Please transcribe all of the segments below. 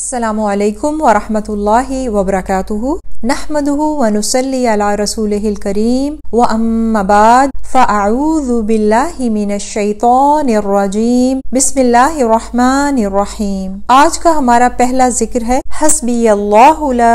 अस्सलामु अलैकुम वरहमतुल्लाहि वबरकातुहु नहमदुहु व नुसल्ली अला रसूलिहिल करीम व अम्मा बाद फ़अऊज़ु बिल्लाहि मिनश शैतानिर रजीम बिस्मिल्लाहिर रहमानिर रहीम। आज का हमारा पहला जिक्र है हस्बी अल्लाहु ला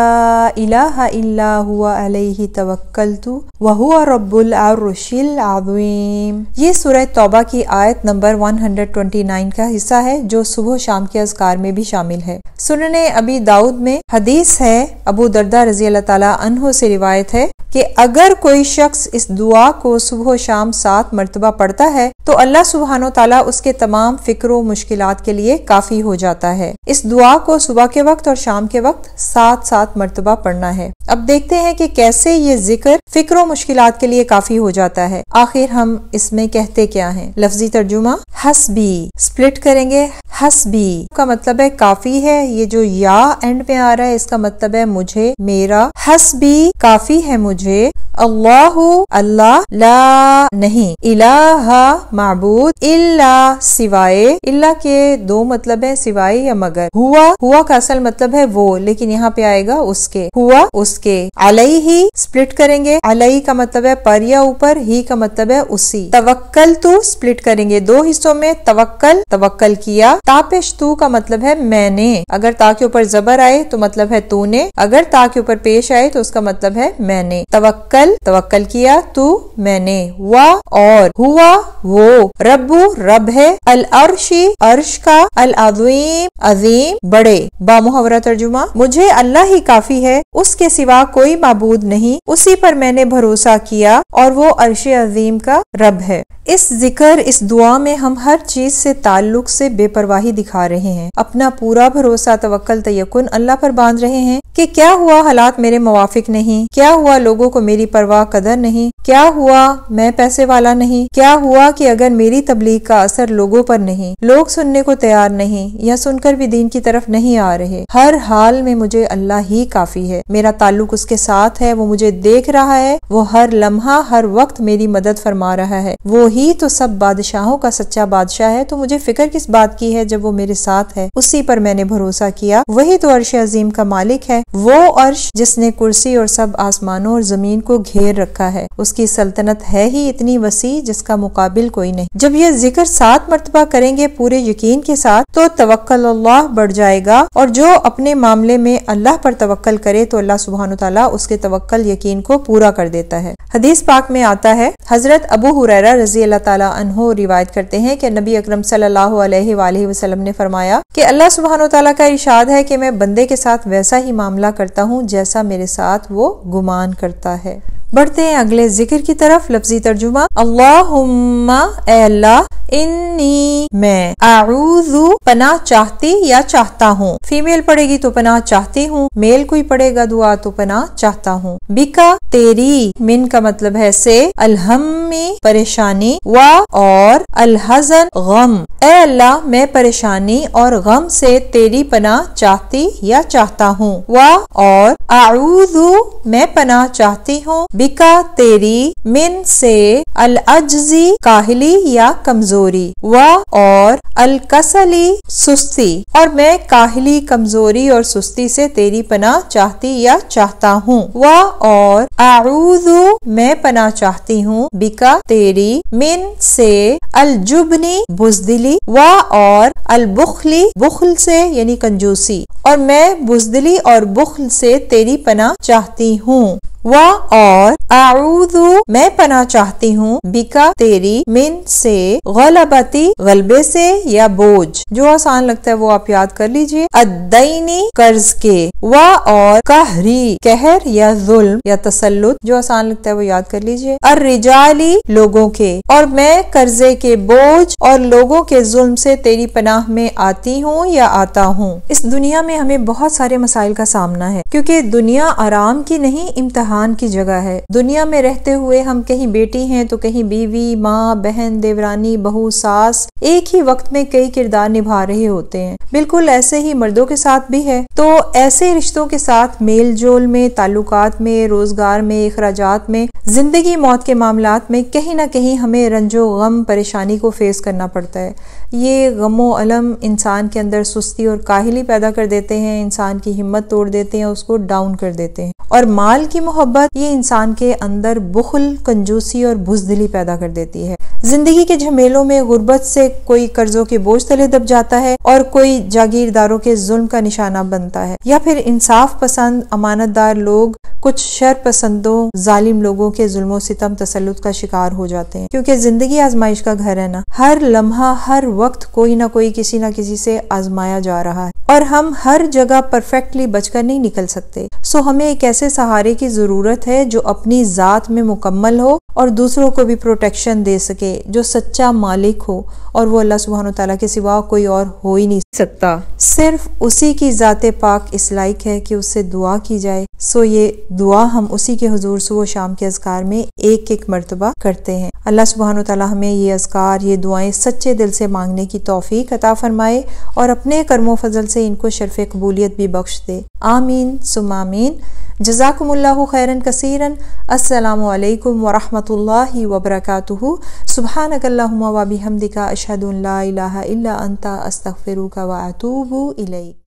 इलाहा इल्ला हुवा अलैहि तवक्कलतु व हुवा रब्बुल अर्शिल अज़ीम। ये सूरह तौबा की आयत नंबर 129 का हिस्सा है जो सुबह शाम के अज़कार में भी शामिल है। सुनने अबी दाऊद में हदीस है, अबू दरदा रज़ी अल्लाह ताला अन्हु से रिवायत है कि अगर कोई शख्स इस दुआ को सुबह शाम 7 मरतबा पढ़ता है तो अल्लाह सुब्हानो ताला उसके तमाम फिक्र मुश्किलात के लिए काफी हो जाता है। इस दुआ को सुबह के वक्त और शाम के वक्त 7 मरतबा पढ़ना है। अब देखते हैं कि कैसे ये जिक्र फिक्र मुश्किलात के लिए काफी हो जाता है। आखिर हम इसमें कहते क्या हैं? लफ्जी तर्जुमा हस्बी स्प्लिट करेंगे। हस्बी का मतलब है काफी है, ये जो या एंड में आ रहा है इसका मतलब है मुझे, मेरा। हस्बी काफी है मुझे। अल्लाहु अल्लाह, ला नहीं, इलाहा माबूद, इल्ला सिवाय। इल्ला के 2 मतलब है, सिवाय या मगर। हुआ का असल मतलब है वो, लेकिन यहाँ पे आएगा उसके, हुआ उसके। अलैहि स्प्लिट करेंगे। अलैहि का मतलब है पर या ऊपर, ही का मतलब है उसी। तवक्कल तू स्प्लिट करेंगे 2 हिस्सों में। तवक्कल किया। तापेश तू का मतलब है मैंने। अगर ता के ऊपर जबर आए तो मतलब है तूने, अगर ता के ऊपर पेश आए तो उसका मतलब है मैंने। तवक्कल किया, तू मैंने। वा और, हुआ वो। रब्बु रब है। अल अर्शी अर्श का। अल अज़ीम अजीम बड़े। बामुहावरा तर्जुमा मुझे अल्लाह ही काफी है, उसके सिवा कोई माबूद नहीं, उसी पर मैंने भरोसा किया और वो अर्श अजीम का रब है। इस जिक्र, इस दुआ में हम हर चीज से ताल्लुक से बेपरवाही दिखा रहे हैं। अपना पूरा भरोसा, तवक्कल, तयक्कुन अल्लाह पर बांध रहे हैं कि क्या हुआ हालात मेरे मुवाफिक नहीं, क्या हुआ लोगों को मेरी परवाह कदर नहीं, क्या हुआ मैं पैसे वाला नहीं, क्या हुआ कि अगर मेरी तबलीग का असर लोगों पर नहीं, लोग सुनने को तैयार नहीं या सुनकर भी दीन की तरफ नहीं आ रहे, हर हाल में मुझे अल्लाह ही काफी है। मेरा ताल्लुक उसके साथ है, वो मुझे देख रहा है, वो हर लम्हा हर वक्त मेरी मदद फरमा रहा है। वो ही तो सब बादशाहों का सच्चा बादशाह है, तो मुझे फिक्र किस बात की है जब वो मेरे साथ है। उसी पर मैंने भरोसा किया, वही तो अर्श अजीम का मालिक है। वो अर्श जिसने कुर्सी और सब आसमानों और जमीन को घेर रखा है, उसकी सल्तनत है ही इतनी वसी जिसका मुकाबिल कोई नहीं। जब ये जिक्र 7 मरतबा करेंगे पूरे यकीन के साथ तो तवक्कल अल्लाह बढ़ जाएगा, और जो अपने मामले में अल्लाह पर तवक्कल करे तो अल्लाह सुब्हानो ताला उसके तवक्कल यकीन को पूरा कर देता है। हदीस पाक में आता है, हजरत अबू हुरैरा रज़ी अल्लाह ताला अन्हो रिवायत करते हैं कि नबी अकरम सल्लल्लाहु अलैहि वसल्लम ने फरमाया कि अल्लाह सुब्हानो ताला का इरशाद है कि मैं बंदे के साथ वैसा ही मामला करता हूँ जैसा मेरे साथ वो गुमान करता है। बढ़ते हैं अगले जिक्र की तरफ। लफ्जी तर्जुमा अल्लाहुम्मा ए अल्लाह, इन्नी मैं, आऊज़ु पनाह चाहती या चाहता हूँ। फीमेल पढ़ेगी तो पनाह चाहती हूँ, मेल कोई पढ़ेगा दुआ तो पनाह चाहता हूँ। बिका तेरी, मिन का मतलब है से, अलहम्मी परेशानी, वा और, अलहज़न गम। ए अल्लाह मैं परेशानी और गम से तेरी पनाह चाहती या चाहता हूँ। वा और, आऊज़ु मैं पनाह चाहती हूँ, बिका तेरी, मिन से, अल अज्जी काहिली या कमजोरी, व और, अल कसली सुस्ती, और मैं काहिली कमजोरी और सुस्ती से तेरी पनाह चाहती या चाहता हूँ। व और, आऊज़ु मैं पनाह चाहती हूँ, बिका तेरी, मिन से, अल जुबनी बुज़दिली, व और, अल बुखली बुखल से यानी कंजूसी, और मैं बुज़दिली और बुखल से तेरी पनाह चाहती हूँ। वा और, आऊज़ु मैं पनाह चाहती हूँ, बिका तेरी, मिन से, गलबती गलबे से या बोझ। जो आसान लगता है वो आप याद कर लीजिए। अद्दैनी कर्ज के। वा और, कहरी कहर या जुल्म या तसल्लुत। जो आसान लगता है वो याद कर लीजिए। अर्रिजाली लोगों के, और मैं कर्जे के बोझ और लोगों के जुल्म से तेरी पनाह में आती हूँ या आता हूँ। इस दुनिया में हमें बहुत सारे मसाइल का सामना है, क्योंकि दुनिया आराम की नहीं इम्तिहान की जगह है। दुनिया में रहते हुए हम कहीं बेटी हैं तो कहीं बीवी, माँ, बहन, देवरानी, बहू, सास, एक ही वक्त में कई किरदार निभा रहे होते हैं। बिल्कुल ऐसे ही मर्दों के साथ भी है। तो ऐसे रिश्तों के साथ मेल जोल में, ताल्लुकात में, रोजगार में, इखराजात में, जिंदगी मौत के मामलात में कहीं ना कहीं हमें रंजो गम परेशानी को फेस करना पड़ता है। یہ غم و علم انسان کے اندر سستی اور کاہلی پیدا کر دیتے ہیں، انسان کی ہمت توڑ دیتے ہیں، اس کو ڈاؤن کر دیتے ہیں۔ اور مال کی محبت یہ انسان کے اندر بخل، کنجوسی اور بزدلی پیدا کر دیتی ہے۔ زندگی کے جھمیلوں میں غربت سے کوئی قرضوں کے بوجھ تلے دب جاتا ہے اور کوئی جاگیرداروں کے ظلم کا نشانہ بنتا ہے، یا پھر انصاف پسند امانت دار لوگ کچھ شر پسندوں ظالم لوگوں کے ظلم و ستم تسلط کا شکار ہو جاتے ہیں۔ کیونکہ زندگی آزمائش کا گھر ہے نا، ہر لمحہ ہر وقت کوئی نہ کوئی کسی نہ کسی سے آزمایا جا رہا ہے، اور ہم ہر جگہ پرفیکٹلی بچ کر نہیں نکل سکتے۔ سو ہمیں ایک ایسے سہارے کی ضرورت ہے جو اپنی ذات میں مکمل ہو اور دوسروں کو بھی پروٹیکشن دے سکے، جو سچا مالک ہو، اور وہ اللہ سبحانہ وتعالیٰ کے سوا کوئی اور ہو ہی نہیں سکتا۔ صرف اسی کی ذات پاک اس لائق ہے کہ اس سے دعا کی جائے۔ سو یہ دعا ہم اسی کے حضور صبح و شام کے اذکار میں ایک ایک مرتبہ کرتے ہیں۔ اللہ سبحانہ وتعالیٰ ہمیں یہ اذکار، یہ دعائیں سچے دل سے مانگنے کی توفیق عطا فرمائے اور اپنے کرم و فضل سے ان کو شرف قبولیت بھی بخش دے، آمین ثم آمین۔ جزاکم اللہ خیرن کثیرن۔ السلام علیکم ورحمۃ اللہ وبرکاتہ۔ سبحانک اللہم و بحمدک، اشہد ان لا الہ الا انت، استغفرک و اتوب الیک۔